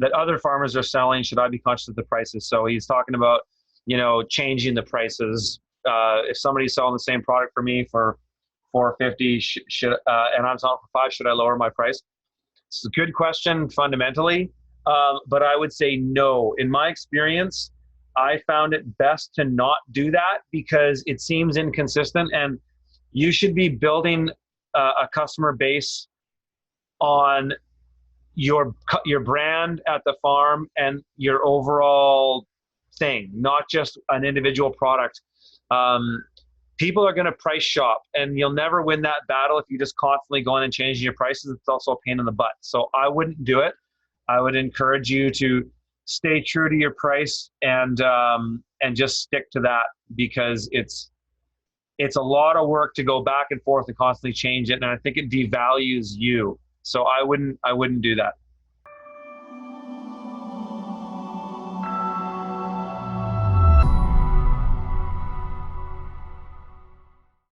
that other farmers are selling, should I be conscious of the prices? So he's talking about, changing the prices. If somebody's selling the same product for me for $4.50, and I'm selling for $5, should I lower my price? It's a good question fundamentally, but I would say no. In my experience, I found it best to not do that because it seems inconsistent, and you should be building a customer base on your brand at the farm and your overall thing, not just an individual product. People are going to price shop, and you'll never win that battle if you just constantly go in and changing your prices. It's also a pain in the butt. So I wouldn't do it. I would encourage you to stay true to your price and just stick to that, because it's a lot of work to go back and forth and constantly change it, and I think it devalues you. So I wouldn't do that.